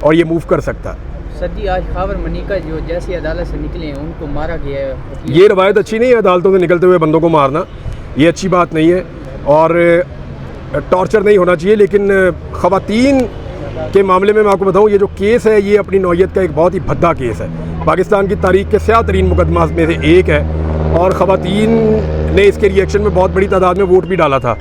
और ये मूव कर सकता है। सर जी, आज खबर मनिका जो जैसे अदालत से निकले हैं उनको मारा गया है, ये रवायत अच्छी नहीं है, अदालतों से निकलते हुए बंदों को मारना, ये अच्छी बात नहीं है और टॉर्चर नहीं होना चाहिए। लेकिन ख़वातीन के मामले में मैं आपको बताऊं, ये जो केस है ये अपनी नौइयत का एक बहुत ही भद्दा केस है, पाकिस्तान की तारीख के स्याह तरीन मुकदमा में से एक है और ख़वातीन ने इसके रिएक्शन में बहुत बड़ी तादाद में वोट भी डाला था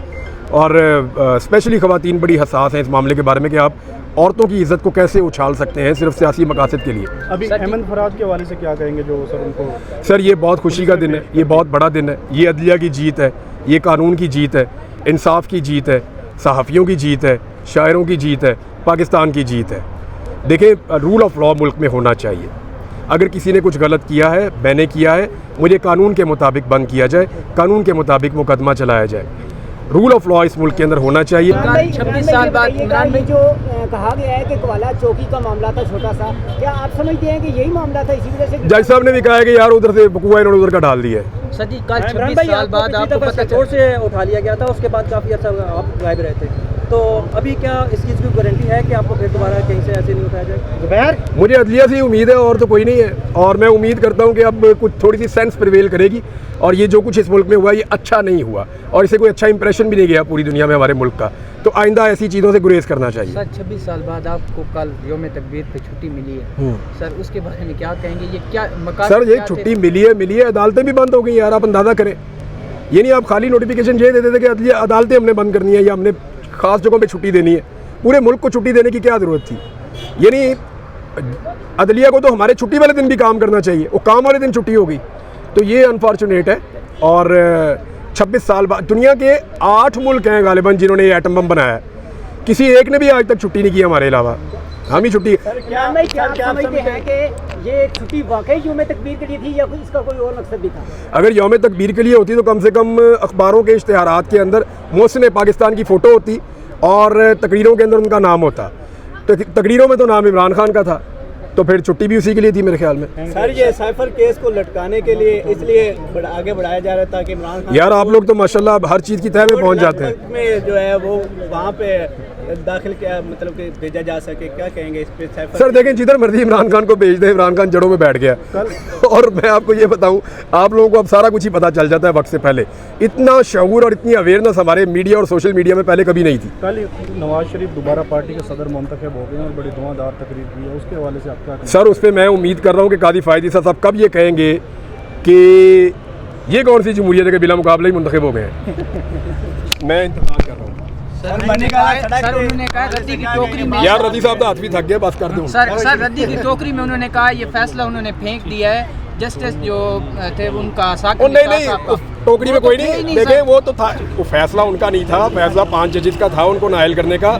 और स्पेशली ख़वातीन बड़ी हसास हैं इस मामले के बारे में कि आप औरतों की इज़्ज़त को कैसे उछाल सकते हैं सिर्फ सियासी मकासद के लिए। अभी अहमद फराज के हवाले से क्या कहेंगे जो सर उनको? सर ये बहुत खुशी का दिन है, ये बहुत बड़ा दिन है, ये अदलिया की जीत है, ये कानून की जीत है, इंसाफ की जीत है, सहाफ़ियों की जीत है, शायरों की जीत है, पाकिस्तान की जीत है। देखें, रूल ऑफ लॉ मुल्क में होना चाहिए। अगर किसी ने कुछ गलत किया है, मैंने किया है, मुझे कानून के मुताबिक बंद किया जाए, कानून के मुताबिक मुकदमा चलाया जाए। रूल ऑफ लॉ इस मुल्क के अंदर होना चाहिए। 26 साल बाद इमरान में जो कहा गया है कि कवाला चौकी का मामला था छोटा सा, क्या आप समझते हैं कि यही मामला था, इसी वजह से जज साहब ने भी कहा है कि यार उधर से बकुआ इन्होंने उधर का डाल दिया है। सर जी, कल 26 साल बाद आपको पता चोर से उठा लिया गया था, उसके बाद काफ़ी अच्छा आप गायब रहे थे, तो अभी क्या इस चीज़ की गारंटी है कि आपको फिर दोबारा कहीं से ऐसे नहीं उठाया जाए? मुझे अदलिया से उम्मीद है और तो कोई नहीं है, और मैं उम्मीद करता हूँ कि अब कुछ थोड़ी सी सेंस प्रिवेल करेगी और ये जो कुछ इस मुल्क में हुआ ये अच्छा नहीं हुआ और इसे कोई अच्छा इंप्रेशन भी नहीं गया पूरी दुनिया में हमारे मुल्क का, तो आइंदा ऐसी चीज़ों से गुरेज करना चाहिए। सर 26 साल बाद आपको कल यौम तकबीर पे छुट्टी मिली है, सर उसके बारे में क्या कहेंगे? ये क्या मकासद? सर ये छुट्टी मिली है, अदालतें भी बंद हो गई यार, आप अंदाज़ा करें। ये नहीं आप खाली नोटिफिकेशन ये दे देते कि अदालतें हमने बंद करनी है या हमने ख़ास जगहों पे छुट्टी देनी है, पूरे मुल्क को छुट्टी देने की क्या ज़रूरत थी? ये नहीं, अदलिया को तो हमारे छुट्टी वाले दिन भी काम करना चाहिए, वो काम वाले दिन छुट्टी हो गई, तो ये अनफॉर्चुनेट है। और 26 साल बाद दुनिया के 8 मुल्क हैं गालिबन जिन्होंने ये एटम बम बनाया है, किसी एक ने भी आज तक छुट्टी नहीं की हमारे अलावा, हम ही छुट्टी। क्या समझते हैं कि ये छुट्टी वाकई यौम तकबीर के लिए थी या इसका कोई और मकसद भी था? अगर यौम तकबीर के लिए होती तो कम से कम अखबारों के इश्तिहारात के अंदर मोहसिन पाकिस्तान की फ़ोटो होती और तकरीरों के अंदर उनका नाम होता, तो तकरीरों में तो नाम इमरान खान का था, तो फिर छुट्टी भी उसी के लिए थी मेरे ख्याल में। सर ये साइफर केस को लटकाने के लिए इसलिए आगे बढ़ाया जा रहा था कि इमरान खान, यार आप लोग तो माशाल्लाह हर चीज़ की तह में पहुंच जाते हैं। में जो है वो वहाँ पे दाखिल किया, मतलब कि भेजा जा सके, क्या कहेंगे इस पे? सर देखें, जिधर मर्जी इमरान खान को भेज दें, इमरान खान जड़ों में बैठ गया और मैं आपको ये बताऊं, आप लोगों को अब सारा कुछ ही पता चल जाता है वक्त से पहले। इतना शऊर और इतनी अवेयरनेस हमारे मीडिया और सोशल मीडिया में पहले कभी नहीं थी। कल नवाज शरीफ दोबारा पार्टी के सदर मुंतखब हो गए और बड़ी धुआंधार तकरीर की है, उसके हवाले से आपका? सर उस पर मैं उम्मीद कर रहा हूँ कि कादी फायदी साहब कब ये कहेंगे कि ये कौन सी जमहूरियत है कि बिला मुकाबला ही मुंतखब हो गए हैं। मैं इंतजार कर रहा हूँ। सर उन्होंने कहा रद्दी की टोकरी में, यार रद्दी साहब तो हाथ भी थक गया, बस कर दूँ। सर रद्दी की टोकरी में उन्होंने कहा ये फैसला उन्होंने फेंक दिया है, जस्टिस जो थे उनका साकिब नहीं, टोकरी में कोई नहीं। देखें वो तो था, वो फैसला उनका नहीं था, फैसला 5 जजेस का था उनको नायल करने का।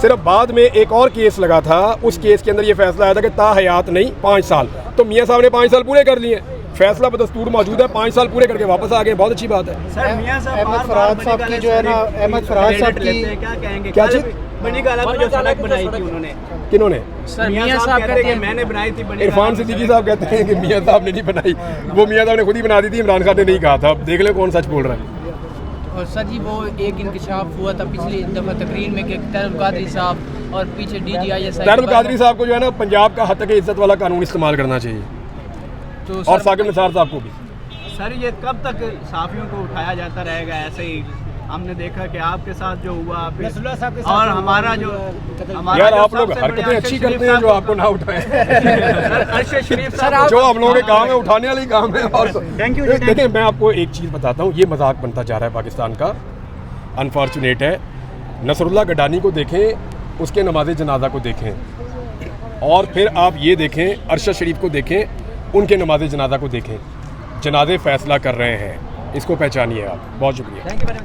सिर्फ बाद में एक और केस लगा था, उस केस के अंदर ये फैसला आया था कि ताहयात नहीं 5 साल, तो मियाँ साहब ने 5 साल पूरे कर लिए। फैसला बदस्तूर मौजूद है, 5 साल पूरे करके वापस आ गए, बहुत अच्छी बात है। सर मियां साहब अहमद फराज साहब की जो है ना, अहमद फराज साहब की क्या कहेंगे? क्या चीज़? बनी गाला में जो सड़क बनाई थी उन्होंने, किन्होंने? सर मियां साहब कहते हैं मैंने बनाई थी। इरफान सिद्दीकी साहब कहते हैं कि मियां साहब ने नहीं बनाई, वो मियां साहब ने खुद ही बना दी थी, इमरान खान ने नहीं कहा था। अब देख ले कौन सच बोल रहा है। और सर जी वो एक इंकशाफ हुआ था पिछली दफ़ा तकरीर में कि तैरुल कादरी साहब और पीछे DGIS तैरुल कादरी साहब को जो है ना पंजाब का हद तक इज्जत वाला कानून इस्तेमाल करना चाहिए, तो और साकिब निसार साहब को भी। सर ये कब तक साफियों को उठाया जाता रहेगा ऐसे ही? हमने देखा कि आपके साथ जो हुआ और हमारा जो यार आप लोग हरकतें अच्छी करते हैं जो आपको ना उठाएं। अरशद शरीफ साहब जो हम लोगों के काम है उठाने वाले काम है। और देखिए मैं आपको एक चीज़ बताता हूँ, ये मजाक बनता जा रहा है पाकिस्तान का, अनफॉर्चुनेट है। नसरुल्लाह गडानी को देखें, उसके नमाज जनाजा को देखें, और फिर आप ये देखें अरशद शरीफ को देखें, उनके नमाज जनाजा को देखें। जनाजे फैसला कर रहे हैं, इसको पहचानिए आप। बहुत शुक्रिया।